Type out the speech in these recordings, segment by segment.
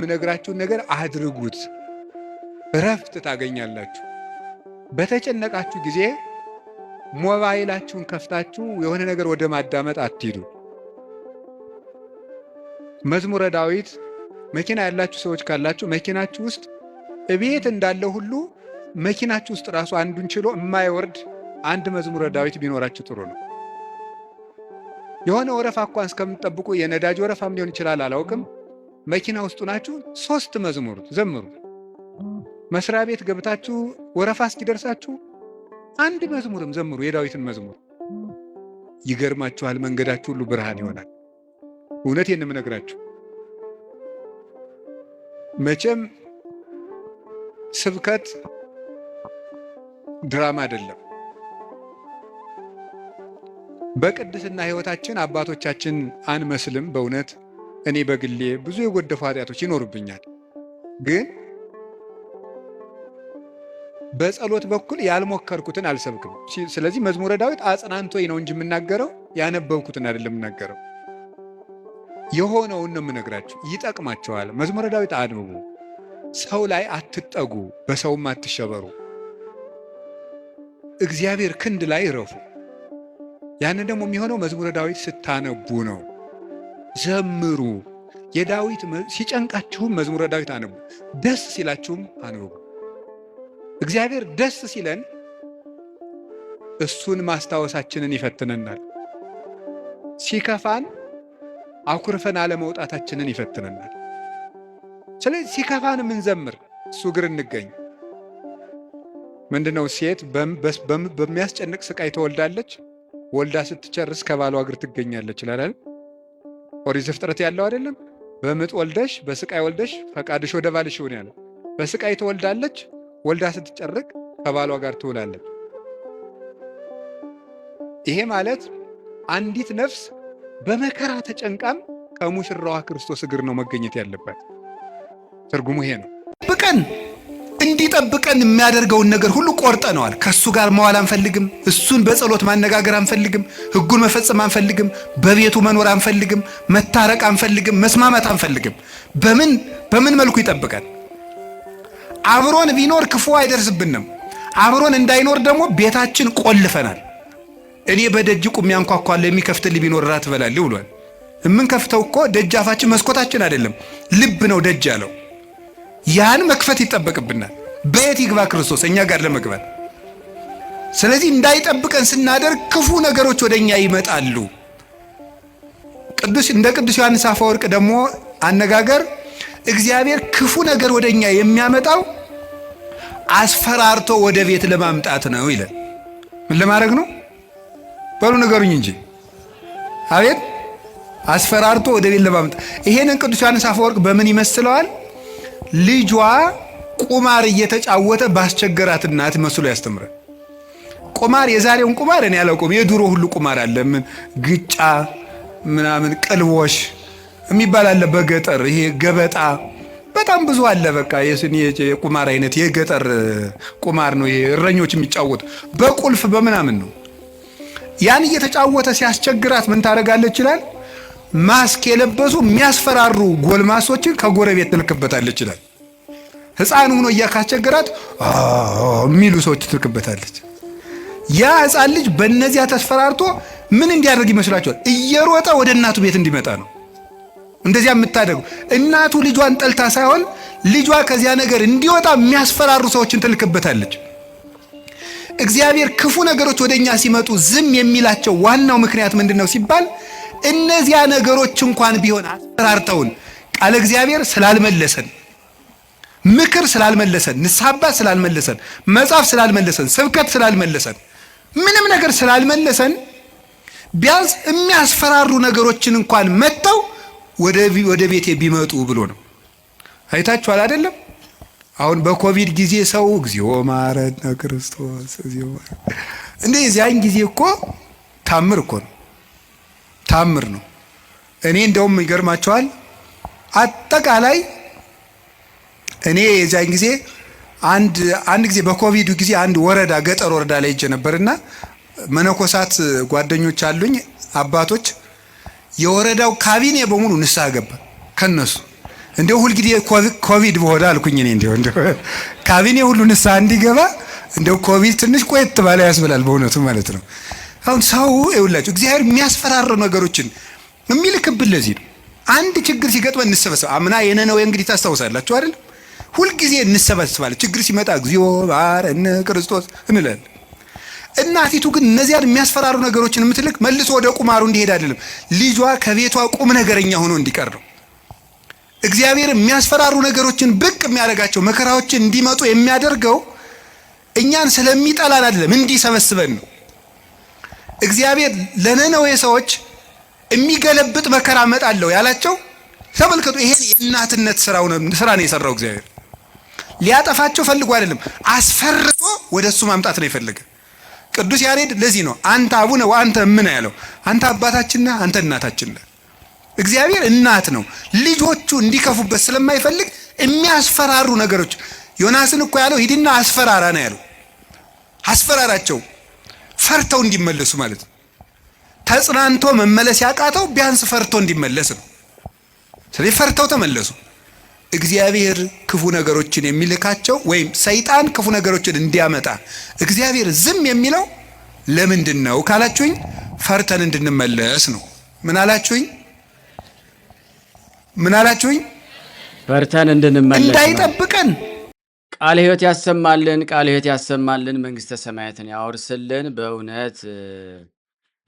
የምነግራችሁን ነገር አድርጉት፣ እረፍት ታገኛላችሁ። በተጨነቃችሁ ጊዜ ሞባይላችሁን ከፍታችሁ የሆነ ነገር ወደ ማዳመጥ አትሂዱ። መዝሙረ ዳዊት መኪና ያላችሁ ሰዎች ካላችሁ መኪናችሁ ውስጥ እቤት እንዳለው ሁሉ መኪናችሁ ውስጥ ራሱ አንዱን ችሎ የማይወርድ አንድ መዝሙረ ዳዊት ቢኖራችሁ ጥሩ ነው። የሆነ ወረፋ እንኳን እስከምትጠብቁ የነዳጅ ወረፋም ሊሆን ይችላል አላውቅም። መኪና ውስጡ ናችሁ 3 መዝሙር ዘምሩ። መስሪያ ቤት ገብታችሁ ወረፋ እስኪደርሳችሁ አንድ መዝሙርም ዘምሩ፣ የዳዊትን መዝሙር። ይገርማችኋል፣ መንገዳችሁ ሁሉ ብርሃን ይሆናል። እውነቴን ነው የምነግራችሁ። መቼም ስብከት ድራማ አይደለም። በቅድስና ሕይወታችን አባቶቻችን አንመስልም። በእውነት እኔ በግሌ ብዙ የጎደፉ ኃጢአቶች ይኖሩብኛል። ግን በጸሎት በኩል ያልሞከርኩትን አልሰብክም። ስለዚህ መዝሙረ ዳዊት አጽናንቶኝ ነው እንጂ የምናገረው ያነበብኩትን አይደለም የምናገረው። የሆነውን ነው የምነግራችሁ። ይጠቅማቸዋል። መዝሙረ ዳዊት አንብቡ። ሰው ላይ አትጠጉ፣ በሰውም አትሸበሩ። እግዚአብሔር ክንድ ላይ እረፉ። ያንን ደግሞ የሚሆነው መዝሙረ ዳዊት ስታነቡ ነው። ዘምሩ። የዳዊት ሲጨንቃችሁም መዝሙረ ዳዊት አንቡ፣ ደስ ሲላችሁም አንብቡ። እግዚአብሔር ደስ ሲለን እሱን ማስታወሳችንን ይፈትነናል። ሲከፋን አኩርፈን አለመውጣታችንን ይፈትነናል። ስለዚህ ሲከፋን የምንዘምር እሱ እግር እንገኝ። ምንድነው? ሴት በሚያስጨንቅ ስቃይ ትወልዳለች፣ ወልዳ ስትጨርስ ከባሏ እግር ትገኛለች ይላል። ኦሪት ዘፍጥረት ያለው አይደለም? በምጥ ወልደሽ በስቃይ ወልደሽ ፈቃድሽ ወደ ባልሽ ይሁን ያለ። በስቃይ ትወልዳለች፣ ወልዳ ስትጨርቅ ከባሏ ጋር ትውላለች። ይሄ ማለት አንዲት ነፍስ በመከራ ተጨንቃም ከሙሽራዋ ክርስቶስ እግር ነው መገኘት ያለባት። ትርጉሙ ይሄ ነው። ብቀን እንዲጠብቀን የሚያደርገውን ነገር ሁሉ ቆርጠነዋል። ከሱ ጋር መዋል አንፈልግም። እሱን በጸሎት ማነጋገር አንፈልግም። ሕጉን መፈጸም አንፈልግም። በቤቱ መኖር አንፈልግም። መታረቅ አንፈልግም። መስማማት አንፈልግም። በምን መልኩ ይጠብቀን? አብሮን ቢኖር ክፉ አይደርስብንም። አብሮን እንዳይኖር ደግሞ ቤታችን ቆልፈናል። እኔ በደጅ ቁሜ አንኳኳለሁ፣ የሚከፍትልኝ ቢኖር ራት እበላለሁ ብሏል። የምንከፍተው እኮ ደጃፋችን መስኮታችን አይደለም፣ ልብ ነው ደጅ ያለው። ያን መክፈት ይጠበቅብናል። በየት ይግባ ክርስቶስ እኛ ጋር ለመግባት? ስለዚህ እንዳይጠብቀን ስናደርግ ክፉ ነገሮች ወደኛ ይመጣሉ። እንደ ቅዱስ ዮሐንስ አፈወርቅ ደግሞ አነጋገር እግዚአብሔር ክፉ ነገር ወደኛ የሚያመጣው አስፈራርቶ ወደ ቤት ለማምጣት ነው ይላል። ምን ለማድረግ ነው? በሉ ንገሩኝ እንጂ። አቤት! አስፈራርቶ ወደ ቤት ለማምጣት። ይሄንን ቅዱስ ዮሐንስ አፈወርቅ በምን ይመስለዋል? ልጇ ቁማር እየተጫወተ ባስቸገራት እናት መስሎ ያስተምራል። ቁማር፣ የዛሬውን ቁማር እኔ አላውቅም። የድሮ ሁሉ ቁማር አለ። ምን ግጫ ምናምን ቅልቦሽ የሚባል አለ በገጠር። ይሄ ገበጣ በጣም ብዙ አለ። በቃ የቁማር አይነት የገጠር ቁማር ነው። ይሄ እረኞች የሚጫወቱ በቁልፍ በምናምን ነው። ያን እየተጫወተ ሲያስቸግራት ምን ታደርጋለች ይላል? ማስክ የለበሱ የሚያስፈራሩ ጎልማሶችን ከጎረቤት ትልክበታለች ይላል። ሕፃን ሆኖ እያካስቸገራት የሚሉ ሰዎች ትልክበታለች። ያ ሕፃን ልጅ በእነዚያ ተስፈራርቶ ምን እንዲያደርግ ይመስላችኋል? እየሮጠ ወደ እናቱ ቤት እንዲመጣ ነው። እንደዚያ የምታደርጉ እናቱ ልጇን ጠልታ ሳይሆን ልጇ ከዚያ ነገር እንዲወጣ የሚያስፈራሩ ሰዎችን ትልክበታለች። እግዚአብሔር ክፉ ነገሮች ወደኛ ሲመጡ ዝም የሚላቸው ዋናው ምክንያት ምንድነው ሲባል እነዚያ ነገሮች እንኳን ቢሆን አስፈራርተውን ቃለ እግዚአብሔር ስላልመለሰን፣ ምክር ስላልመለሰን፣ ንስሐ አባት ስላልመለሰን፣ መጽሐፍ ስላልመለሰን፣ ስብከት ስላልመለሰን፣ ምንም ነገር ስላልመለሰን ቢያንስ የሚያስፈራሩ ነገሮችን እንኳን መጥተው ወደ ቤቴ ቢመጡ ብሎ ነው። አይታችኋል አይደለም? አሁን በኮቪድ ጊዜ ሰው እግዚኦ ማረነ ክርስቶስ እግዚኦ እንዴ! ያን ጊዜ እኮ ታምር እኮ ነው፣ ታምር ነው። እኔ እንደውም ይገርማቸዋል። አጠቃላይ እኔ የዛን ጊዜ አንድ ጊዜ በኮቪድ ጊዜ አንድ ወረዳ ገጠር ወረዳ ላይ ሄጄ ነበርና መነኮሳት ጓደኞች አሉኝ አባቶች፣ የወረዳው ካቢኔ በሙሉ ንስሐ ገባ። ከነሱ እንደው ሁልጊዜ ኮቪድ በሆነ አልኩኝ እኔ እንደው ካቢኔ ሁሉ ንስሐ እንዲገባ እንደው ኮቪድ ትንሽ ቆየት ባለ ያስብላል በእውነቱ ማለት ነው። አሁን ሰው ይኸውላችሁ እግዚአብሔር የሚያስፈራሩ ነገሮችን የሚልክብን ለዚህ ነው። አንድ ችግር ሲገጥመን እንሰበሰብ። አምና የነነዌ እንግዲህ ታስታውሳላችሁ አይደል? ሁልጊዜ እንሰበሰባለን። ችግር ሲመጣ እግዚኦ መሐረነ ክርስቶስ እንላለን። እናቲቱ ግን እነዚያን የሚያስፈራሩ ነገሮችን የምትልክ መልሶ ወደ ቁማሩ እንዲሄድ አይደለም፣ ልጇ ከቤቷ ቁም ነገረኛ ሆኖ እንዲቀር ነው። እግዚአብሔር የሚያስፈራሩ ነገሮችን ብቅ የሚያደርጋቸው መከራዎችን እንዲመጡ የሚያደርገው እኛን ስለሚጠላን አይደለም፣ እንዲሰበስበን ነው። እግዚአብሔር ለነነዌ ሰዎች የሚገለብጥ መከራ እመጣለሁ ያላቸው ተመልከቱ። ይሄ የእናትነት ስራ ነው የሰራው እግዚአብሔር። ሊያጠፋቸው ፈልጎ አይደለም፣ አስፈርቶ ወደሱ ማምጣት ነው የፈለገ። ቅዱስ ያሬድ ለዚህ ነው አንተ አቡነ ወአንተ እምነ ያለው። አንተ አባታችን ነህ፣ አንተ እናታችን ነህ። እግዚአብሔር እናት ነው። ልጆቹ እንዲከፉበት ስለማይፈልግ የሚያስፈራሩ ነገሮች ዮናስን እኮ ያለው ሂድና አስፈራራ ነው ያለው። አስፈራራቸው ፈርተው እንዲመለሱ ማለት ነው። ተጽናንቶ መመለስ ያቃተው ቢያንስ ፈርቶ እንዲመለስ ነው። ስለዚህ ፈርተው ተመለሱ። እግዚአብሔር ክፉ ነገሮችን የሚልካቸው ወይም ሰይጣን ክፉ ነገሮችን እንዲያመጣ እግዚአብሔር ዝም የሚለው ለምንድን ነው ካላችሁኝ፣ ፈርተን እንድንመለስ ነው። ምን አላችሁኝ? ፈርተን እንድንመለስ እንዳይጠብቀን። ቃለ ሕይወት ያሰማልን፣ ቃለ ሕይወት ያሰማልን፣ መንግስተ ሰማያትን ያወርስልን። በእውነት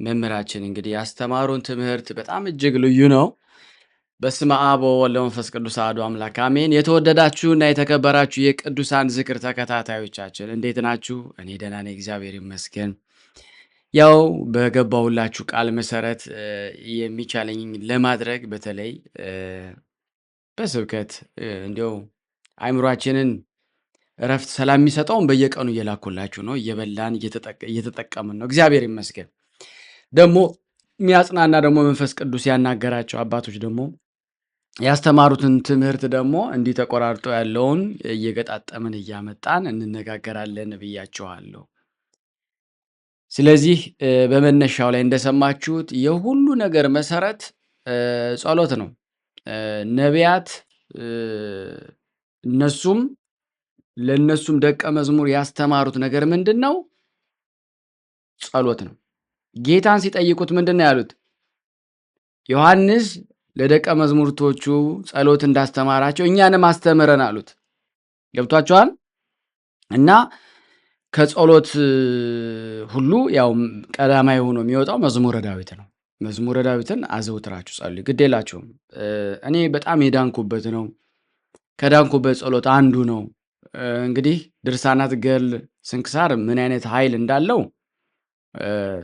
መምህራችን እንግዲህ ያስተማሩን ትምህርት በጣም እጅግ ልዩ ነው። በስመ አብ ወወልድ ወመንፈስ ቅዱስ አሐዱ አምላክ አሜን። የተወደዳችሁና የተከበራችሁ የቅዱሳን ዝክር ተከታታዮቻችን እንዴት ናችሁ? እኔ ደህና ነኝ፣ እግዚአብሔር ይመስገን። ያው በገባሁላችሁ ቃል መሰረት የሚቻለኝ ለማድረግ በተለይ በስብከት እንዲያው አእምሯችንን እረፍት ሰላም የሚሰጠውን በየቀኑ እየላኩላችሁ ነው። እየበላን እየተጠቀምን ነው። እግዚአብሔር ይመስገን። ደግሞ የሚያጽናና ደግሞ መንፈስ ቅዱስ ያናገራቸው አባቶች ደግሞ ያስተማሩትን ትምህርት ደግሞ እንዲህ ተቆራርጦ ያለውን እየገጣጠምን እያመጣን እንነጋገራለን ብያችኋለሁ። ስለዚህ በመነሻው ላይ እንደሰማችሁት የሁሉ ነገር መሰረት ጸሎት ነው። ነቢያት ለእነሱም ደቀ መዝሙር ያስተማሩት ነገር ምንድን ነው? ጸሎት ነው። ጌታን ሲጠይቁት ምንድን ነው ያሉት? ዮሐንስ ለደቀ መዝሙርቶቹ ጸሎት እንዳስተማራቸው እኛንም አስተምረን አሉት። ገብቷቸዋል? እና ከጸሎት ሁሉ ያው ቀዳማይ ሆኖ የሚወጣው መዝሙረ ዳዊት ነው። መዝሙረ ዳዊትን አዘውትራችሁ ጸልዩ፣ ግድ የላችሁም። እኔ በጣም የዳንኩበት ነው። ከዳንኩበት ጸሎት አንዱ ነው። እንግዲህ ድርሳናት፣ ገድል፣ ስንክሳር ምን አይነት ኃይል እንዳለው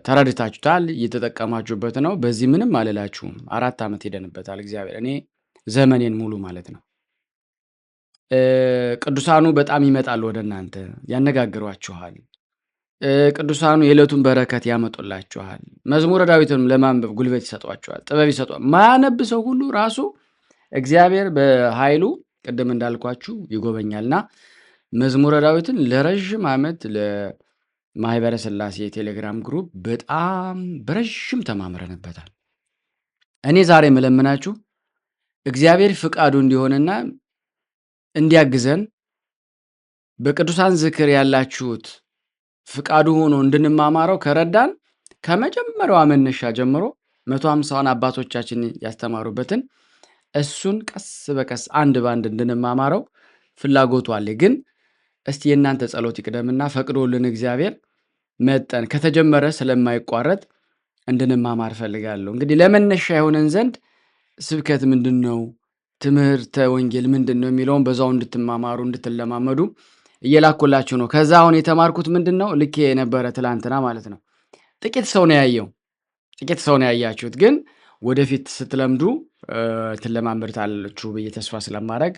ተረድታችሁታል፣ እየተጠቀማችሁበት ነው። በዚህ ምንም አልላችሁም። 4 ዓመት ሄደንበታል። እግዚአብሔር እኔ ዘመኔን ሙሉ ማለት ነው። ቅዱሳኑ በጣም ይመጣሉ ወደ እናንተ፣ ያነጋግሯችኋል። ቅዱሳኑ የዕለቱን በረከት ያመጡላችኋል። መዝሙረ ዳዊትንም ለማንበብ ጉልበት ይሰጧችኋል፣ ጥበብ ይሰጧል። ማያነብ ሰው ሁሉ ራሱ እግዚአብሔር በኃይሉ ቅድም እንዳልኳችሁ ይጎበኛልና መዝሙረ ዳዊትን ለረዥም ዓመት ለማህበረ ሥላሴ የቴሌግራም ግሩፕ በጣም በረዥም ተማምረንበታል። እኔ ዛሬ የምለምናችሁ እግዚአብሔር ፍቃዱ እንዲሆንና እንዲያግዘን በቅዱሳን ዝክር ያላችሁት ፍቃዱ ሆኖ እንድንማማረው ከረዳን ከመጀመሪያዋ መነሻ ጀምሮ 150ውን አባቶቻችን ያስተማሩበትን እሱን ቀስ በቀስ አንድ ባንድ እንድንማማረው ፍላጎቱ አለ። ግን እስቲ የእናንተ ጸሎት ይቅደምና ፈቅዶልን እግዚአብሔር መጠን ከተጀመረ ስለማይቋረጥ እንድንማማር ፈልጋለሁ። እንግዲህ ለመነሻ የሆነን ዘንድ ስብከት ምንድን ነው፣ ትምህርተ ወንጌል ምንድን ነው የሚለውን በዛው እንድትማማሩ እንድትለማመዱ እየላኩላችሁ ነው። ከዛ አሁን የተማርኩት ምንድን ነው ልኬ የነበረ ትላንትና ማለት ነው። ጥቂት ሰው ነው ያየው፣ ጥቂት ሰው ነው ያያችሁት። ግን ወደፊት ስትለምዱ ትለማመዱታላችሁ ብዬ ተስፋ ስለማድረግ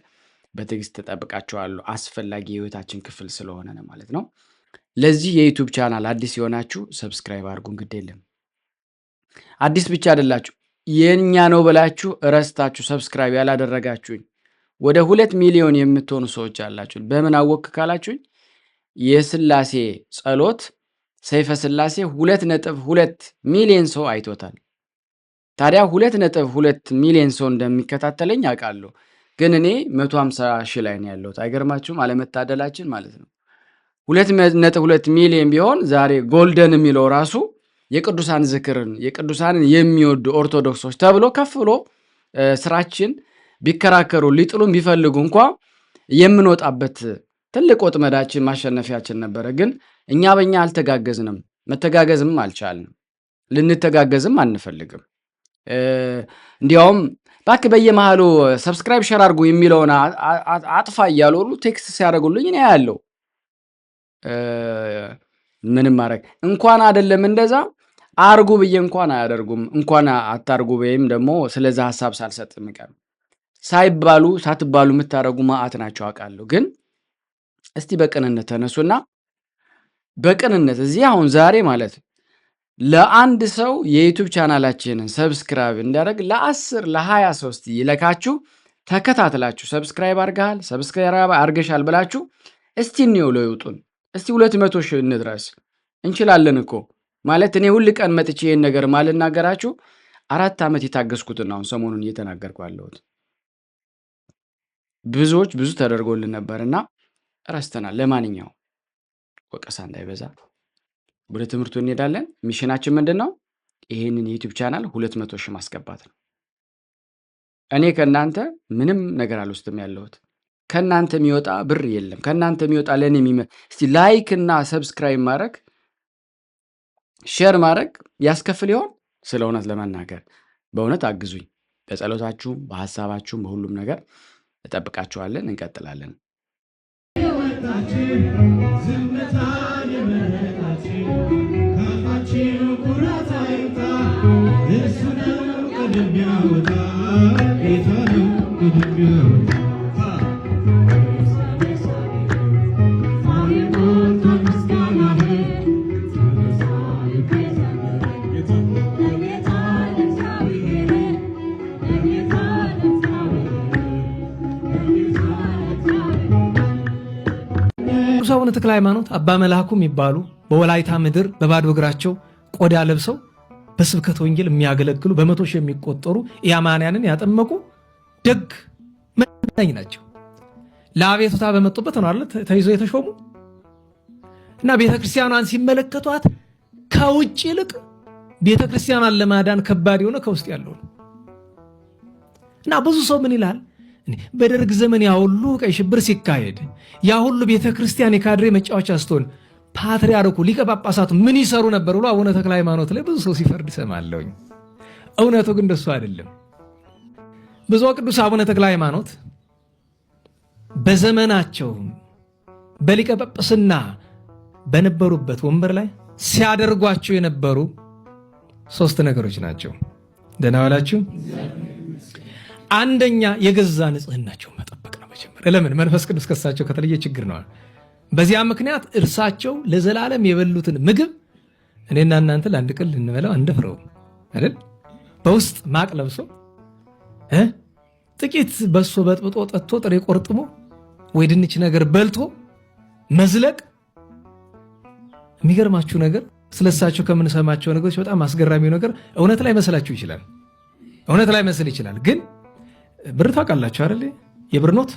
በትዕግስት ተጠብቃችኋለሁ። አስፈላጊ የህይወታችን ክፍል ስለሆነ ነው ማለት ነው። ለዚህ የዩቲዩብ ቻናል አዲስ የሆናችሁ ሰብስክራይብ አድርጉን። ግድ የለም አዲስ ብቻ አይደላችሁ፣ የኛ ነው ብላችሁ እረስታችሁ ሰብስክራይብ ያላደረጋችሁኝ ወደ 2 ሚሊዮን የምትሆኑ ሰዎች አላችሁ። በምን አወክ ካላችሁኝ የሥላሴ ጸሎት ሰይፈ ሥላሴ 2.2 ሚሊዮን ሰው አይቶታል። ታዲያ 2.2 ሚሊዮን ሰው እንደሚከታተለኝ አውቃለሁ። ግን እኔ 150,000 ላይ ነው ያለሁት። አይገርማችሁም? አለመታደላችን ማለት ነው። 2.2 ሚሊዮን ቢሆን ዛሬ ጎልደን የሚለው ራሱ የቅዱሳን ዝክርን የቅዱሳንን የሚወዱ ኦርቶዶክሶች ተብሎ ከፍ ብሎ ስራችን ቢከራከሩ ሊጥሉም ቢፈልጉ እንኳ የምንወጣበት ትልቅ ወጥመዳችን ማሸነፊያችን ነበረ። ግን እኛ በእኛ አልተጋገዝንም፣ መተጋገዝም አልቻልንም፣ ልንተጋገዝም አንፈልግም። እንዲያውም ባክ በየመሃሉ ሰብስክራይብ ሼር አድርጉ የሚለውን አጥፋ እያሉ ሁሉ ቴክስት ሲያደርጉልኝ እኔ ያለው ምንም ማድረግ እንኳን አይደለም እንደዛ አርጉ ብዬ እንኳን አያደርጉም። እንኳን አታርጉ ወይም ደግሞ ስለዛ ሐሳብ ሳልሰጥ ምቀር ሳይባሉ ሳትባሉ የምታረጉ ማአት ናቸው አውቃለሁ። ግን እስቲ በቅንነት ተነሱና በቅንነት እዚህ አሁን ዛሬ ማለት ለአንድ ሰው የዩቲዩብ ቻናላችንን ሰብስክራይብ እንዲያደርግ ለ10 ለ20 ሰው እስቲ ይለካችሁ ተከታትላችሁ ሰብስክራይብ አርጋል ሰብስክራይብ አርገሻል ብላችሁ እስቲ ነው ለውጡን እስቲ 200,000 እንድረስ እንችላለን እኮ ማለት እኔ ሁሉ ቀን መጥቼ ይሄን ነገር ማልናገራችሁ 4 ዓመት የታገስኩትና አሁን ሰሞኑን እየተናገርኩ ያለሁት ብዙዎች ብዙ ተደርጎልን ነበርና ረስተናል። ለማንኛው ወቀሳ እንዳይበዛ ወደ ትምህርቱ እንሄዳለን። ሚሽናችን ምንድነው? ይሄንን የዩቲዩብ ቻናል 200,000 ማስገባት ነው። እኔ ከናንተ ምንም ነገር አልወስድም ያለሁት ከናንተ የሚወጣ ብር የለም። ከናንተ የሚወጣ ለኔ እስቲ ላይክ እና ሰብስክራይብ ማድረግ ሼር ማድረግ ያስከፍል ይሆን? ስለ እውነት ለመናገር በእውነት አግዙኝ። በጸሎታችሁም በሐሳባችሁም በሁሉም ነገር እጠብቃችኋለን። እንቀጥላለን። አቡነ ተክለ ሃይማኖት አባ መላኩ የሚባሉ በወላይታ ምድር በባዶ እግራቸው ቆዳ ለብሰው በስብከተ ወንጌል የሚያገለግሉ በመቶ ሺህ የሚቆጠሩ ኢአማንያንን ያጠመቁ ደግ መናኝ ናቸው። ለአቤቱታ በመጡበት ነው አይደል ተይዞ የተሾሙ እና ቤተክርስቲያኗን ሲመለከቷት ከውጭ ይልቅ ቤተክርስቲያኗን ለማዳን ከባድ የሆነ ከውስጥ ያለው እና ብዙ ሰው ምን ይላል? በደርግ ዘመን ያ ሁሉ ቀይ ሽብር ሲካሄድ ያ ሁሉ ቤተክርስቲያን የካድሬ መጫወቻ ስትሆን ፓትርያርኩ ሊቀ ጳጳሳቱ ምን ይሰሩ ነበር ብሎ አቡነ ተክለ ሃይማኖት ላይ ብዙ ሰው ሲፈርድ ሰማለሁኝ። እውነቱ ግን እንደሱ አይደለም። ብፁዕ ቅዱስ አቡነ ተክለ ሃይማኖት በዘመናቸው በሊቀ ጳጳስና በነበሩበት ወንበር ላይ ሲያደርጓቸው የነበሩ 3 ነገሮች ናቸው። ደህና ዋላችሁ። አንደኛ የገዛ ንጽህናቸው መጠበቅ ነው። መጀመሪያ ለምን? መንፈስ ቅዱስ ከሳቸው ከተለየ ችግር ነው። በዚያ ምክንያት እርሳቸው ለዘላለም የበሉትን ምግብ እኔና እናንተ ለአንድ ቀን ልንበላው አንደፍረው አይደል? በውስጥ ማቅ ለብሶ ጥቂት በሶ በጥብጦ ጠጥቶ ጥሬ ቆርጥሞ ወይ ድንች ነገር በልቶ መዝለቅ። የሚገርማችሁ ነገር ስለሳቸው ከምንሰማቸው ነገሮች በጣም አስገራሚው ነገር እውነት ላይ መስላችሁ ይችላል። እውነት ላይ መስል ይችላል። ግን ብር ታውቃላችሁ አይደል? የብር ኖት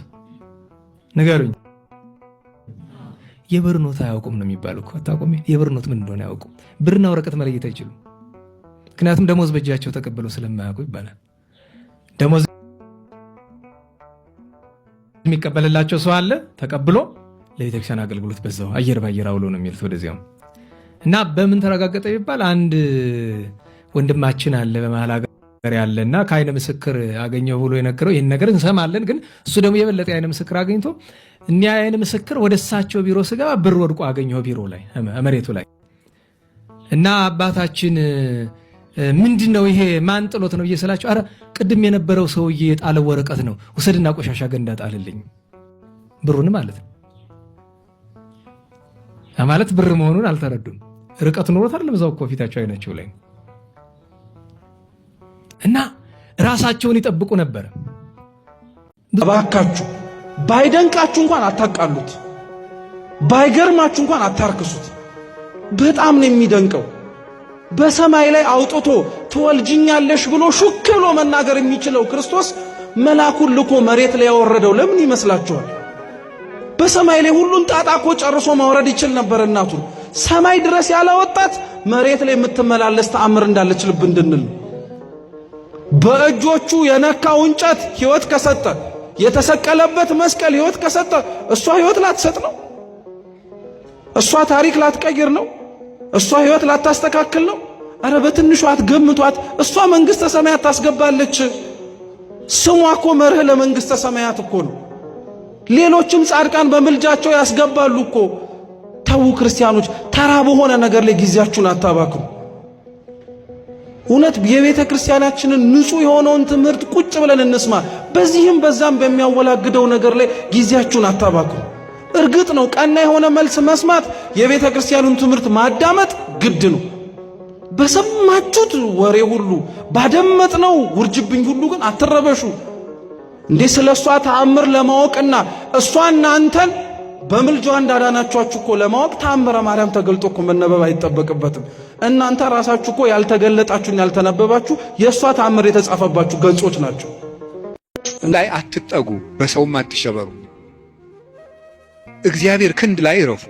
ንገሩኝ። የብር ኖት አያውቁም ነው የሚባለው እኮ። አታውቁም? የብር ኖት ምን እንደሆነ አያውቁም። ብርና ወረቀት መለየት አይችሉም። ምክንያቱም ደሞዝ በእጃቸው ተቀብለው ስለማያውቁ ይባላል። ደሞዝ የሚቀበልላቸው ሰው አለ፣ ተቀብሎ ለቤተክርስቲያን አገልግሎት በዛው አየር ባየር አውሎ ነው የሚሉት ወደዚያው። እና በምን ተረጋገጠ ይባል? አንድ ወንድማችን አለ በመሃል ሀገር ያለና ከአይነ ምስክር አገኘው ብሎ የነገረው ይህን ነገር እንሰማለን። ግን እሱ ደግሞ የበለጠ አይነ ምስክር አገኝቶ እኛ አይነ ምስክር ወደ እሳቸው ቢሮ ስገባ ብር ወድቆ አገኘው ቢሮ ላይ መሬቱ ላይ። እና አባታችን ምንድነው ይሄ ማን ጥሎት ነው እየሰላቸው? አረ ቅድም የነበረው ሰውዬ የጣለው ወረቀት ነው፣ ውሰድና ቆሻሻ ገንዳ ጣልልኝ። ብሩን ማለት ነው ማለት ብር መሆኑን አልተረዱም። ርቀት ኖሮት አይደለም፣ እዛው እኮ ፊታቸው አይናቸው ላይ። እና ራሳቸውን ይጠብቁ ነበር። እባካችሁ ባይደንቃችሁ እንኳን አታቃሉት፣ ባይገርማችሁ እንኳን አታርክሱት። በጣም ነው የሚደንቀው። በሰማይ ላይ አውጥቶ ትወልጅኛለሽ ብሎ ሹክ ብሎ መናገር የሚችለው ክርስቶስ መልአኩን ልኮ መሬት ላይ ያወረደው ለምን ይመስላችኋል? በሰማይ ላይ ሁሉን ጣጣ እኮ ጨርሶ ማውረድ ይችል ነበር። እናቱን ሰማይ ድረስ ያላወጣት መሬት ላይ የምትመላለስ ተአምር እንዳለች ልብ እንድንል። በእጆቹ የነካው እንጨት ሕይወት ከሰጠ፣ የተሰቀለበት መስቀል ሕይወት ከሰጠ፣ እሷ ሕይወት ላትሰጥ ነው? እሷ ታሪክ ላትቀይር ነው? እሷ ሕይወት ላታስተካክል ነው? አረ በትንሹ አትገምቷት። እሷ መንግሥተ ሰማያት ታስገባለች። ስሟ እኮ መርህ ለመንግሥተ ሰማያት እኮ ነው። ሌሎችም ጻድቃን በምልጃቸው ያስገባሉ እኮ። ተዉ ክርስቲያኖች፣ ተራ በሆነ ነገር ላይ ጊዜያችሁን አታባክኑ። እውነት የቤተ ክርስቲያናችንን ንጹሕ የሆነውን ትምህርት ቁጭ ብለን እንስማ። በዚህም በዛም በሚያወላግደው ነገር ላይ ጊዜያችሁን አታባክኑ። እርግጥ ነው ቀና የሆነ መልስ መስማት፣ የቤተ ክርስቲያኑን ትምህርት ማዳመጥ ግድ ነው። በሰማችሁት ወሬ ሁሉ ባደመጥነው ውርጅብኝ ሁሉ ግን አትረበሹ። እንዴ ስለ እሷ ተአምር ለማወቅና እሷ እናንተን በምልጃዋ እንዳዳናችኋችሁ እኮ ለማወቅ ተአምረ ማርያም ተገልጦ እኮ መነበብ አይጠበቅበትም። እናንተ ራሳችሁ እኮ ያልተገለጣችሁና ያልተነበባችሁ የእሷ ተአምር የተጻፈባችሁ ገጾች ናቸው። ላይ አትጠጉ፣ በሰውም አትሸበሩ። እግዚአብሔር ክንድ ላይ እረፉ።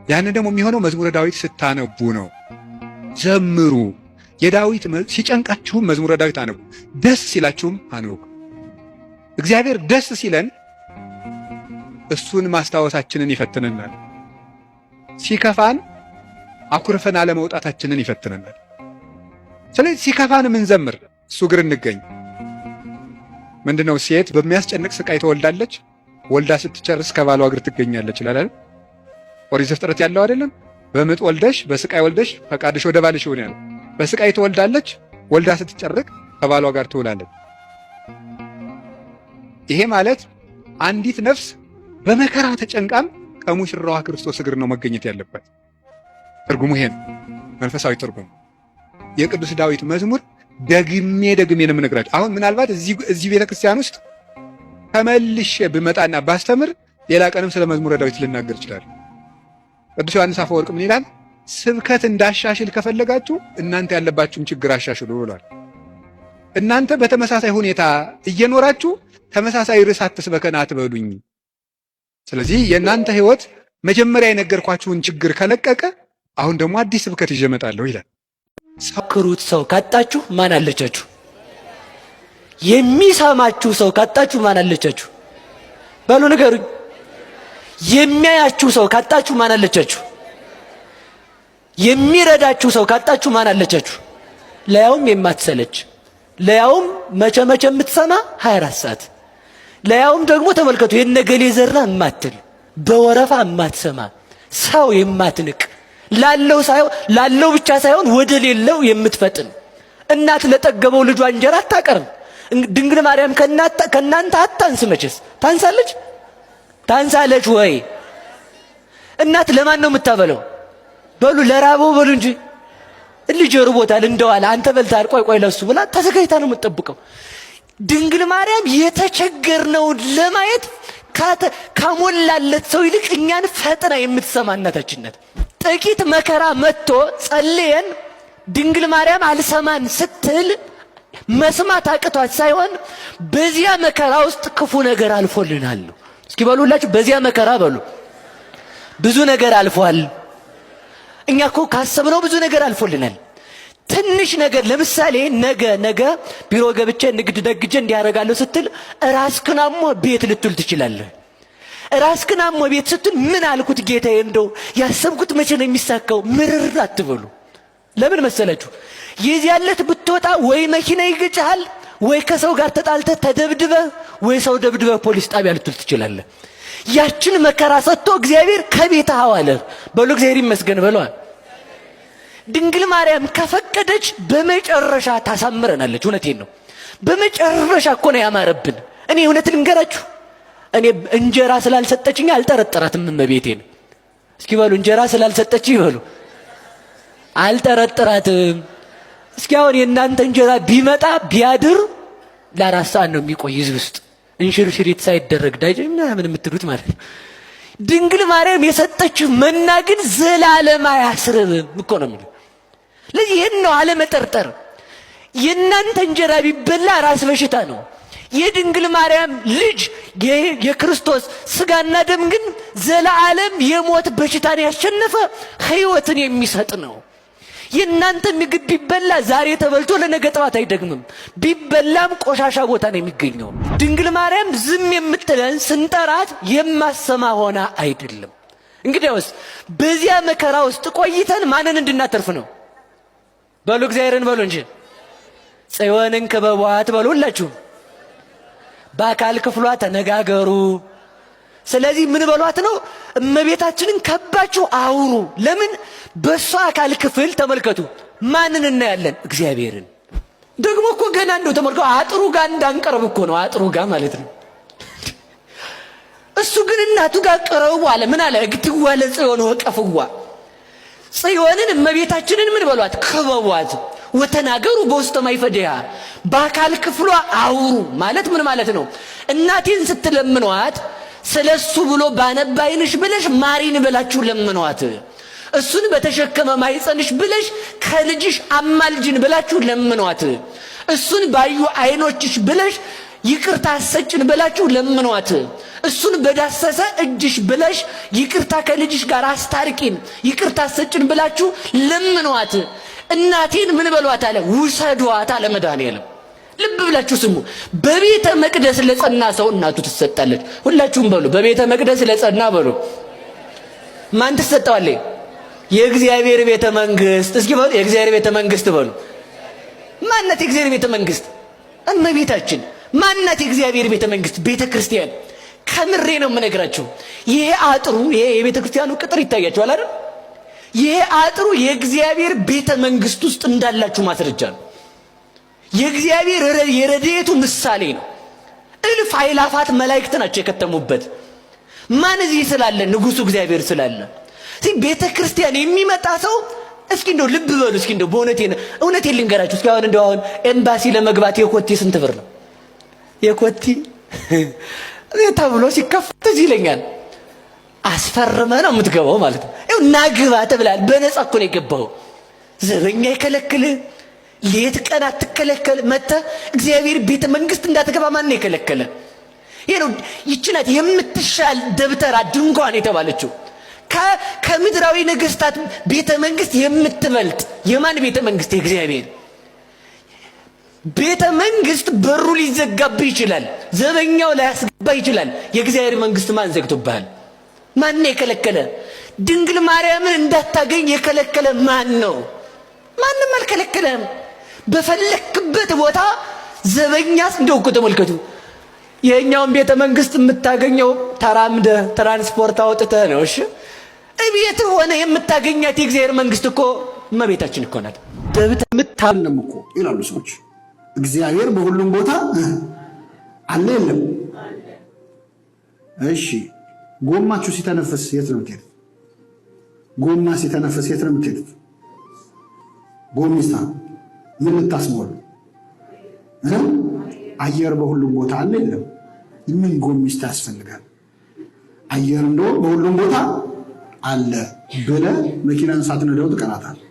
ያን ደግሞ የሚሆነው መዝሙረ ዳዊት ስታነቡ ነው። ዘምሩ። የዳዊት ሲጨንቃችሁም መዝሙረ ዳዊት አነቡ፣ ደስ ሲላችሁም አንቡ። እግዚአብሔር ደስ ሲለን እሱን ማስታወሳችንን ይፈትነናል። ሲከፋን አኩርፈን አለመውጣታችንን ይፈትነናል። ስለዚህ ሲከፋን ምን ዘምር? እሱ እግር እንገኝ። ምንድነው? ሴት በሚያስጨንቅ ስቃይ ትወልዳለች፣ ወልዳ ስትጨርስ ከባሏ እግር ትገኛለች ይላል አይደል? ኦሪት ዘፍጥረት ያለው አይደለም? በምጥ ወልደሽ በስቃይ ወልደሽ ፈቃድሽ ወደ ባልሽ ይሁን ያለው። በስቃይ ትወልዳለች፣ ወልዳ ስትጨርቅ ከባሏ ጋር ትውላለች። ይሄ ማለት አንዲት ነፍስ በመከራ ተጨንቃም ከሙሽራዋ ክርስቶስ እግር ነው መገኘት ያለበት። ትርጉሙ ይሄ ነው፣ መንፈሳዊ ትርጉሙ። የቅዱስ ዳዊት መዝሙር ደግሜ ነው የምነግራችሁ። አሁን ምናልባት እዚህ ቤተክርስቲያን ውስጥ ተመልሼ ብመጣና ባስተምር ሌላ ቀንም ስለ መዝሙረ ዳዊት ልናገር ይችላል። ቅዱስ ዮሐንስ አፈወርቅ ምን ይላል? ስብከት እንዳሻሽል ከፈለጋችሁ እናንተ ያለባችሁን ችግር አሻሽሉ ብሏል። እናንተ በተመሳሳይ ሁኔታ እየኖራችሁ ተመሳሳይ ርዕስ አትስበከን አትበሉኝ። ስለዚህ የእናንተ ሕይወት መጀመሪያ የነገርኳችሁን ችግር ከለቀቀ አሁን ደግሞ አዲስ ስብከት ይዤ እመጣለሁ ይላል። ሰክሩት ሰው ካጣችሁ ማን አለቻችሁ? የሚሰማችሁ ሰው ካጣችሁ ማን አለቻችሁ? በሉ ንገሩኝ። የሚያያችሁ ሰው ካጣችሁ ማን አለቻችሁ? የሚረዳችሁ ሰው ካጣችሁ ማን አለቻችሁ? ለያውም የማትሰለች፣ ለያውም መቼ የምትሰማ 24 ሰዓት፣ ለያውም ደግሞ ተመልከቱ የነገሌ ዘራ የማትል በወረፋ የማትሰማ ሰው የማትንቅ ላለው ብቻ ሳይሆን ወደ ሌለው የምትፈጥን እናት ለጠገበው ልጇ እንጀራ አታቀርም። ድንግል ማርያም ከእናንተ አታንስ። መቼስ ታንሳለች? ታንሳለች ወይ? እናት ለማን ነው የምታበለው? በሉ ለራበው በሉ እንጂ ልጅ ርቦታል እንደዋለ አንተ በልታል ቆይ ለሱ ብላ ተዘጋጅታ ነው የምትጠብቀው። ድንግል ማርያም የተቸገርነውን ለማየት ካሞላለት ሰው ይልቅ እኛን ፈጥና የምትሰማ እናታችን ናት። ጥቂት መከራ መጥቶ ጸልየን ድንግል ማርያም አልሰማን ስትል መስማት አቅቷት ሳይሆን በዚያ መከራ ውስጥ ክፉ ነገር አልፎልናል ነው። እስኪ በሉላችሁ በዚያ መከራ በሉ። ብዙ ነገር አልፏል። እኛ እኮ ካሰብነው ብዙ ነገር አልፎልናል። ትንሽ ነገር ለምሳሌ ነገ ቢሮ ገብቼ ንግድ ደግጄ እንዲያረጋለሁ ስትል ራስህን አሞ ቤት ልትል ትችላለህ። ራስህን አሞ ቤት ስትል ምን አልኩት ጌታዬ፣ እንደው ያሰብኩት መቼ ነው የሚሳካው? ምርር አትበሉ። ለምን መሰላችሁ? የዚያለት ብትወጣ ወይ መኪና ይገጭሃል፣ ወይ ከሰው ጋር ተጣልተህ ተደብድበህ፣ ወይ ሰው ደብድበህ ፖሊስ ጣቢያ ልትል ትችላለህ። ያችን መከራ ሰጥቶ እግዚአብሔር ከቤት አዋለ በሉ። እግዚአብሔር ይመስገን በሏል። ድንግል ማርያም ከፈቀደች በመጨረሻ ታሳምረናለች። እውነቴን ነው። በመጨረሻ እኮ ነው ያማረብን። እኔ እውነት ልንገራችሁ፣ እኔ እንጀራ ስላልሰጠችኝ አልጠረጠራትም እመቤቴን። እስኪ በሉ እንጀራ ስላልሰጠችኝ በሉ አልጠረጠራትም። እስኪ አሁን የእናንተ እንጀራ ቢመጣ ቢያድር ለ4 ሰዓት ነው የሚቆይ ህዝብ ውስጥ እንሽርሽሪት ሳይደረግ ዳጅ ምናምን የምትሉት ማለት ነው። ድንግል ማርያም የሰጠችው መና ግን ዘላለም አያስርብም እኮ ነው የሚለው። ለዚህ ይሄን ነው አለመጠርጠር። የእናንተ እንጀራ ቢበላ ራስ በሽታ ነው፣ የድንግል ማርያም ልጅ የክርስቶስ ስጋና ደም ግን ዘላለም የሞት በሽታን ያሸነፈ ሕይወትን የሚሰጥ ነው። የእናንተ ምግብ ቢበላ ዛሬ ተበልቶ ለነገ ጠዋት አይደግምም። ቢበላም ቆሻሻ ቦታ ነው የሚገኘው። ድንግል ማርያም ዝም የምትለን ስንጠራት የማሰማ ሆና አይደለም። እንግዲያውስ በዚያ መከራ ውስጥ ቆይተን ማንን እንድናተርፍ ነው? በሉ እግዚአብሔርን በሉ እንጂ ጽዮንን ክበቧት በሉ። ሁላችሁም በአካል ክፍሏ ተነጋገሩ። ስለዚህ ምን በሏት ነው? እመቤታችንን ከባችሁ አውሩ። ለምን? በሷ አካል ክፍል ተመልከቱ፣ ማንን እናያለን? እግዚአብሔርን። ደግሞ እኮ ገና እንደው ተመልከቱ፣ አጥሩ ጋር እንዳንቀርብ እኮ ነው። አጥሩ ጋር ማለት ነው። እሱ ግን እናቱ ጋር ቀረቡ አለ። ምን አለ? እግትዋ ለጽዮን ወቀፍዋ። ጽዮንን እመቤታችንን ምን በሏት? ክበቧት። ወተናገሩ በውስተ ማይፈዲሃ፣ በአካል ክፍሏ አውሩ ማለት ምን ማለት ነው? እናቴን ስትለምኗት ስለሱ ብሎ ባነባይንሽ ብለሽ ማሪን ብላችሁ ለምኗት። እሱን በተሸከመ ማይጸንሽ ብለሽ ከልጅሽ አማልጅን ብላችሁ ለምኗት። እሱን ባዩ አይኖችሽ ብለሽ ይቅርታ ሰጭን ብላችሁ ለምኗት። እሱን በዳሰሰ እጅሽ ብለሽ ይቅርታ ከልጅሽ ጋር አስታርቂን ይቅርታ ሰጭን ብላችሁ ለምኗት። እናቴን ምን በሏት አለ? ውሰዷት አለ መድኃኔዓለም። ልብ ብላችሁ ስሙ። በቤተ መቅደስ ለጸና ሰው እናቱ ትሰጣለች። ሁላችሁም በሉ በቤተ መቅደስ ለጸና በሉ። ማን ትሰጣለች? የእግዚአብሔር ቤተ መንግስት። እስኪ በሉ የእግዚአብሔር ቤተ መንግስት በሉ። ማናት የእግዚአብሔር ቤተ መንግስት? እመቤታችን። ማናት የእግዚአብሔር ቤተ መንግስት? ቤተ ክርስቲያን። ከምሬ ነው የምነግራችሁ። ይሄ አጥሩ፣ ይሄ የቤተ ክርስቲያኑ ቅጥር ይታያችኋል አይደል? ይሄ አጥሩ የእግዚአብሔር ቤተ መንግስት ውስጥ እንዳላችሁ ማስረጃ ነው። የእግዚአብሔር የረድኤቱ ምሳሌ ነው። እልፍ አእላፋት መላእክት ናቸው የከተሙበት። ማን እዚህ ስላለ? ንጉሱ እግዚአብሔር ስላለ። ቤተ ክርስቲያን የሚመጣ ሰው እስኪ እንደው ልብ በሉ። እስኪ እንደው እውነቴን ልንገራችሁ። እስኪ አሁን ኤምባሲ ለመግባት የኮቴ ስንት ብር ነው? የኮቴ ተብሎ ሲከፈት እዚህ ይለኛል። አስፈርመ ነው የምትገባው ማለት ነው። ይኸው ናግባ ተብላል። በነፃ እኮ ነው የገባው። ዘበኛ ይከለክልህ፣ ሌት ቀን አትከለከል። መጥተህ እግዚአብሔር ቤተ መንግስት እንዳትገባ ማን ነው የከለከለ? ይሄ ነው። ይህች ናት የምትሻል ደብተራ ድንኳን የተባለችው። ከምድራዊ ነገስታት ቤተ መንግስት የምትበልጥ የማን ቤተ መንግስት? የእግዚአብሔር ቤተ መንግስት። በሩ ሊዘጋብህ ይችላል፣ ዘበኛው ላያስገባ ይችላል። የእግዚአብሔር መንግስት ማን ዘግቶብሃል? ማን ነው የከለከለ? ድንግል ማርያምን እንዳታገኝ የከለከለ ማን ነው? ማንም አልከለከለም። በፈለክበት ቦታ ዘበኛስ። እንደው እኮ ተመልከቱ፣ የኛውን ቤተ መንግስት የምታገኘው ተራምደ ትራንስፖርት አውጥተህ ነው። እሺ እቤት ሆነ የምታገኛት የእግዚአብሔር መንግስት እኮ እመቤታችን እኮ ናት። ምታለም እኮ ይላሉ ሰዎች። እግዚአብሔር በሁሉም ቦታ አለ የለም? እሺ ጎማችሁ ሲተነፈስ የት ነው የምትሄዱት? ጎማ ሲተነፈስ የት ነው የምትሄዱት? ጎሚስታ ምን ልታስሞሉ? አየር በሁሉም ቦታ አለ የለም? ምን ጎሚስታ ያስፈልጋል? አየር እንደው በሁሉም ቦታ አለ ብለህ መኪናን ሳትነዳው ትቀናታለህ።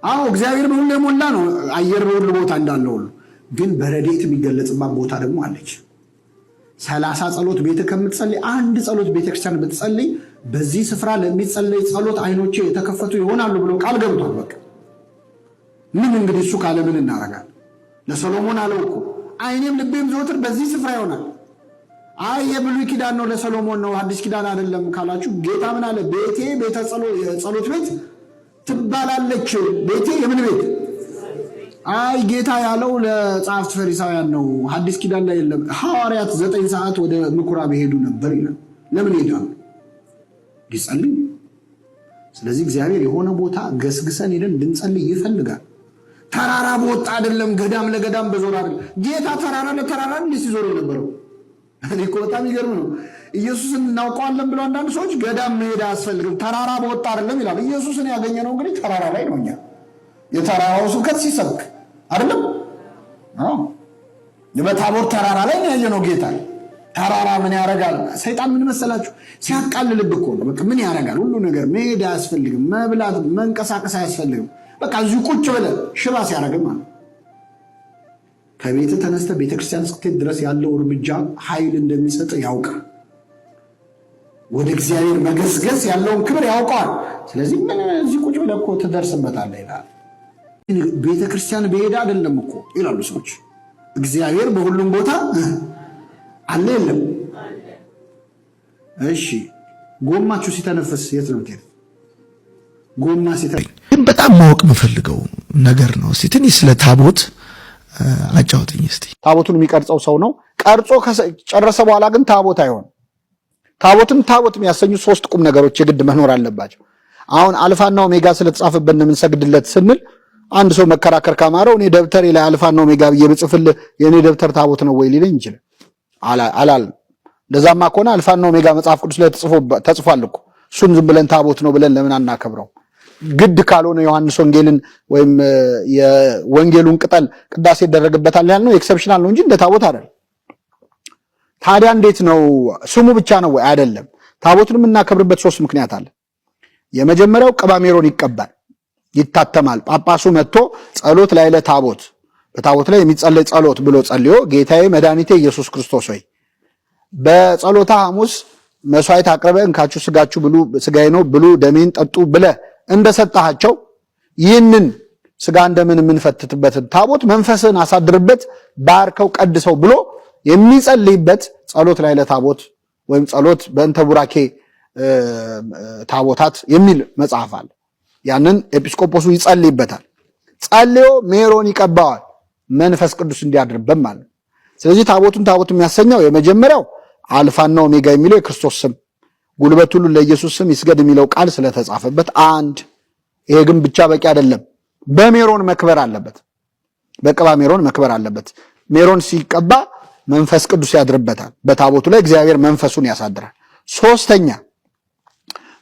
አዎ እግዚአብሔር በሁሉ የሞላ ነው። አየር በሁሉ ቦታ እንዳለ ሁሉ ግን በረድኤት የሚገለጽባት ቦታ ደግሞ አለች። 30 ጸሎት ቤተ ከምትጸልይ አንድ ጸሎት ቤተክርስቲያን ብትጸልይ በዚህ ስፍራ ለሚጸልይ ጸሎት አይኖቼ የተከፈቱ ይሆናሉ ብሎ ቃል ገብቷል። በቃ ምን እንግዲህ እሱ ካለ ምን እናደርጋለን? ለሰሎሞን አለው እኮ አይኔም ልቤም ዘወትር በዚህ ስፍራ ይሆናል። አይ የብሉይ ኪዳን ነው ለሰሎሞን ነው አዲስ ኪዳን አይደለም ካላችሁ ጌታ ምን አለ? ቤቴ ቤተ ጸሎት ቤት ትባላለች። ቤቴ የምን ቤት? አይ ጌታ ያለው ለጻፍት ፈሪሳውያን ነው፣ አዲስ ኪዳን ላይ የለም። ሐዋርያት 9 ሰዓት ወደ ምኩራብ ሄዱ ነበር ይላል። ለምን ሄዳሉ? ሊጸልዩ። ስለዚህ እግዚአብሔር የሆነ ቦታ ገስግሰን ሄደን እንድንጸልይ ይፈልጋል። ተራራ በወጣ አይደለም፣ ገዳም ለገዳም በዞር አይደለም። ጌታ ተራራ ለተራራ እንዲህ ሲዞር የነበረው እኔ እኮ በጣም ይገርም ነው። ኢየሱስን እናውቀዋለን ብለው አንዳንድ ሰዎች ገዳም መሄድ አያስፈልግም ተራራ በወጣ አይደለም ይላል። ኢየሱስን ያገኘነው እንግዲህ ተራራ ላይ ነው። እኛ የተራራው ስብከት ሲሰብክ አይደለም? አዎ በታቦር ተራራ ላይ ነው ያየነው ጌታ። ተራራ ምን ያደርጋል? ሰይጣን ምን መሰላችሁ? ሲያቃልልብ እኮ ነው። በቃ ምን ያደርጋል? ሁሉ ነገር መሄድ አያስፈልግም፣ መብላት መንቀሳቀስ አያስፈልግም። በቃ እዚሁ ቁጭ ብለህ ሽባ ሲያደርግም ማለት ከቤት ተነስተ ቤተክርስቲያን እስክትሄድ ድረስ ያለው እርምጃ ኃይል እንደሚሰጥ ያውቃል። ወደ እግዚአብሔር መገስገስ ያለውን ክብር ያውቀዋል። ስለዚህ ምን እዚህ ቁጭ ብለህ እኮ ትደርስበታለህ ይላል። ቤተክርስቲያን በሄዳ አይደለም እኮ ይላሉ ሰዎች። እግዚአብሔር በሁሉም ቦታ አለ የለም? እሺ ጎማችሁ ሲተነፍስ የት ነው የምትሄድ? ጎማ ሲተነፍስ ግን በጣም ማወቅ የምፈልገው ነገር ነው። እስቲ ትንሽ ስለ ታቦት አጫውተኝ እስቲ። ታቦቱን የሚቀርጸው ሰው ነው። ቀርጾ ከጨረሰ በኋላ ግን ታቦት አይሆንም። ታቦትን ታቦት የሚያሰኙ 3 ቁም ነገሮች የግድ መኖር አለባቸው። አሁን አልፋና ኦሜጋ ስለተጻፈበት ነው የምንሰግድለት ስንል አንድ ሰው መከራከር ካማረው እኔ ደብተሬ ላይ አልፋና ኦሜጋ ብዬ ብጽፍልህ የኔ ደብተር ታቦት ነው ወይ ሊለኝ ይችላል። አላልም። እንደዛማ ከሆነ አልፋና ኦሜጋ መጽሐፍ ቅዱስ ላይ ተጽፏል እኮ እሱን ዝም ብለን ታቦት ነው ብለን ለምን አናከብረው? ግድ ካልሆነ ዮሐንስ ወንጌልን ወይም የወንጌሉን ቅጠል ቅዳሴ ይደረግበታል ያልነው ኤክሰፕሽናል ነው እንጂ እንደ ታቦት አይደለም። ታዲያ እንዴት ነው? ስሙ ብቻ ነው ወይ? አይደለም። ታቦቱን የምናከብርበት 3 ምክንያት አለ። የመጀመሪያው ቅባ ሜሮን ይቀባል፣ ይታተማል። ጳጳሱ መጥቶ ጸሎት ላይ ለታቦት በታቦት ላይ የሚጸለይ ጸሎት ብሎ ጸልዮ ጌታዬ መድኃኒቴ ኢየሱስ ክርስቶስ ሆይ በጸሎታ ሐሙስ መስዋዕት አቅርበ እንካችሁ ስጋችሁ ብሉ፣ ስጋዬ ነው ብሉ፣ ደሜን ጠጡ ብለ እንደሰጣቸው ይህንን ስጋ እንደምን የምንፈትትበትን ታቦት መንፈስን አሳድርበት፣ ባርከው፣ ቀድሰው ብሎ የሚጸልይበት ጸሎት ላይ ለታቦት ወይም ጸሎት በእንተ ቡራኬ ታቦታት የሚል መጽሐፍ አለ። ያንን ኤጲስቆጶሱ ይጸልይበታል። ጸልዮ ሜሮን ይቀባዋል፣ መንፈስ ቅዱስ እንዲያድርበት ማለት ነው። ስለዚህ ታቦቱን ታቦት የሚያሰኘው የመጀመሪያው አልፋና ኦሜጋ የሚለው የክርስቶስ ስም፣ ጉልበት ሁሉ ለኢየሱስ ስም ይስገድ የሚለው ቃል ስለተጻፈበት አንድ። ይሄ ግን ብቻ በቂ አይደለም። በሜሮን መክበር አለበት፣ በቅባ ሜሮን መክበር አለበት። ሜሮን ሲቀባ መንፈስ ቅዱስ ያድርበታል። በታቦቱ ላይ እግዚአብሔር መንፈሱን ያሳድራል።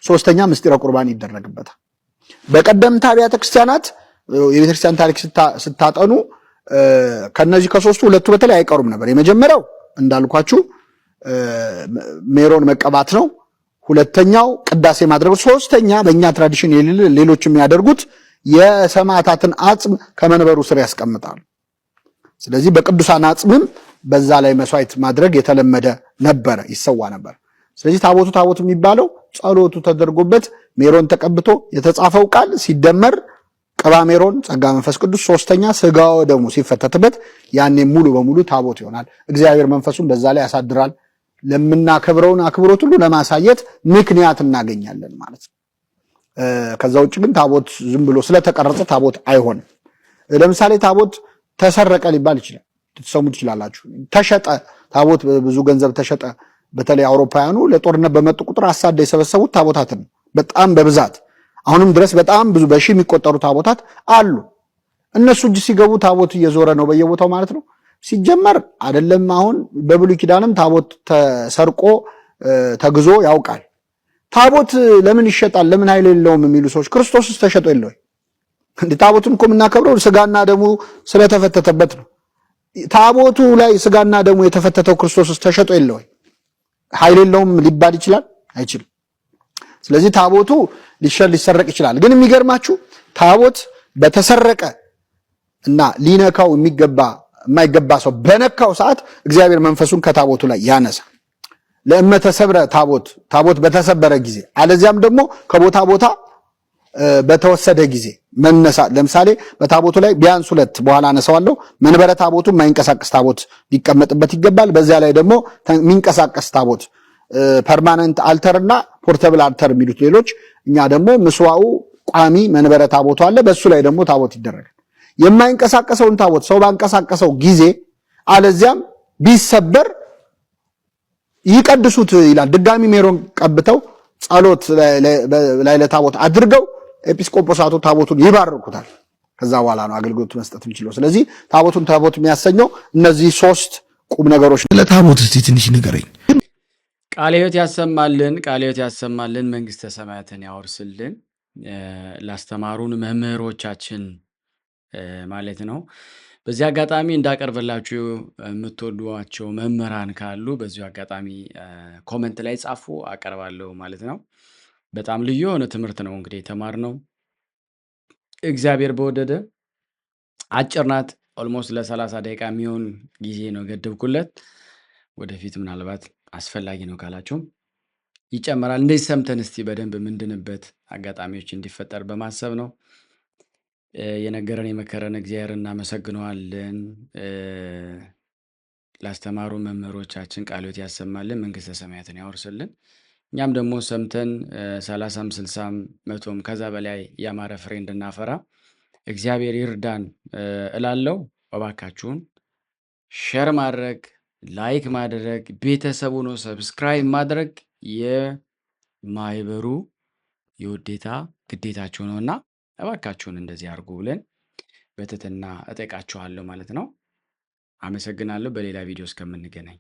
ሶስተኛ ምስጢረ ቁርባን ይደረግበታል። በቀደምት አብያተ ክርስቲያናት የቤተክርስቲያን ታሪክ ስታጠኑ ከነዚህ ከ3ቱ 2ቱ በተለይ አይቀሩም ነበር። የመጀመሪያው እንዳልኳችሁ ሜሮን መቀባት ነው። ሁለተኛው ቅዳሴ ማድረግ። ሶስተኛ በእኛ ትራዲሽን ሌሎች የሚያደርጉት የሰማዕታትን አጽም ከመንበሩ ስር ያስቀምጣሉ። ስለዚህ በቅዱሳን አጽምም በዛ ላይ መስዋዕት ማድረግ የተለመደ ነበረ፣ ይሰዋ ነበር። ስለዚህ ታቦቱ የሚባለው ጸሎቱ ተደርጎበት ሜሮን ተቀብቶ የተጻፈው ቃል ሲደመር ቅባ ሜሮን ጸጋ መንፈስ ቅዱስ፣ ሶስተኛ ስጋው ደግሞ ሲፈተትበት ያኔ ሙሉ በሙሉ ታቦት ይሆናል። እግዚአብሔር መንፈሱን በዛ ላይ ያሳድራል። ለምናከብረውን አክብሮት ሁሉ ለማሳየት ምክንያት እናገኛለን ማለት ነው። ከዛ ውጭ ግን ታቦት ዝም ብሎ ስለተቀረጸ ታቦት አይሆንም። ለምሳሌ ታቦት ተሰረቀ ሊባል ይችላል። ትሰሙ ትችላላችሁ። ተሸጠ፣ ታቦት ብዙ ገንዘብ ተሸጠ። በተለይ አውሮፓውያኑ ለጦርነት በመጡ ቁጥር አሳደ የሰበሰቡት ታቦታትን በጣም በብዛት አሁንም ድረስ በጣም ብዙ በሺህ የሚቆጠሩ ታቦታት አሉ። እነሱ እጅ ሲገቡ ታቦት እየዞረ ነው በየቦታው ማለት ነው። ሲጀመር አይደለም አሁን በብሉይ ኪዳንም ታቦት ተሰርቆ ተግዞ ያውቃል። ታቦት ለምን ይሸጣል? ለምን ኃይል የለውም የሚሉ ሰዎች ክርስቶስስ ተሸጦ የለ ወይ? እንዴ ታቦቱን እኮ የምናከብረው ስጋና ደሙ ስለተፈተተበት ነው። ታቦቱ ላይ ስጋና ደሙ የተፈተተው ክርስቶስስ ተሸጦ የለ ወይ? ኃይል የለውም ሊባል ይችላል? አይችልም። ስለዚህ ታቦቱ ሊሰረቅ ይችላል። ግን የሚገርማችሁ ታቦት በተሰረቀ እና ሊነካው የማይገባ ሰው በነካው ሰዓት እግዚአብሔር መንፈሱን ከታቦቱ ላይ ያነሳ። ለእመተ ሰብረ ታቦት በተሰበረ ጊዜ አለዚያም ደግሞ ከቦታ ቦታ በተወሰደ ጊዜ መነሳ። ለምሳሌ በታቦቱ ላይ ቢያንስ 2 በኋላ አነሳዋለሁ መንበረ ታቦቱ የማይንቀሳቀስ ታቦት ሊቀመጥበት ይገባል። በዚያ ላይ ደግሞ የሚንቀሳቀስ ታቦት ፐርማነንት አልተርና ፖርተብል አልተር የሚሉት ሌሎች፣ እኛ ደግሞ ምስዋኡ ቋሚ መንበረ ታቦቱ አለ። በሱ ላይ ደግሞ ታቦት ይደረጋል። የማይንቀሳቀሰውን ታቦት ሰው ባንቀሳቀሰው ጊዜ አለዚያም ቢሰበር ይቀድሱት ይላል። ድጋሚ ሜሮን ቀብተው ጸሎት ላይ ለታቦት አድርገው ኤጲስቆጶሳቱ ታቦቱን ይባርኩታል። ከዛ በኋላ ነው አገልግሎት መስጠት የሚችለው። ስለዚህ ታቦት የሚያሰኘው እነዚህ 3 ቁም ነገሮች። ለታቦት እስቲ ትንሽ ንገረኝ። ቃለ ሕይወት ያሰማልን፣ መንግስተ ሰማያትን ያወርስልን። ላስተማሩን መምህሮቻችን ማለት ነው። በዚህ አጋጣሚ እንዳቀርብላችሁ የምትወዷቸው መምህራን ካሉ በዚሁ አጋጣሚ ኮመንት ላይ ጻፉ፣ አቀርባለሁ ማለት ነው። በጣም ልዩ የሆነ ትምህርት ነው እንግዲህ የተማርነው። እግዚአብሔር በወደደ አጭር ናት፣ ኦልሞስት ለ30 ደቂቃ የሚሆን ጊዜ ነው ገደብኩለት። ወደፊት ምናልባት አስፈላጊ ነው ካላችሁም ይጨመራል። እንደዚህ ሰምተን እስቲ በደንብ የምንድንበት አጋጣሚዎች እንዲፈጠር በማሰብ ነው። የነገረን የመከረን እግዚአብሔር እናመሰግነዋለን። ላስተማሩ መምህሮቻችን ቃለ ሕይወት ያሰማልን፣ መንግሥተ ሰማያትን ያወርስልን። እኛም ደግሞ ሰምተን 30ም 60ም 100ም ከዛ በላይ ያማረ ፍሬ እንድናፈራ እግዚአብሔር ይርዳን እላለሁ። እባካችሁን ሼር ማድረግ፣ ላይክ ማድረግ፣ ቤተሰቡ ነው ሰብስክራይብ ማድረግ የማህበሩ የውዴታ ግዴታችሁ ነውና እባካችሁን እንደዚህ አድርጉ ብለን በትህትና እጠይቃችኋለሁ ማለት ነው። አመሰግናለሁ። በሌላ ቪዲዮ እስከምንገናኝ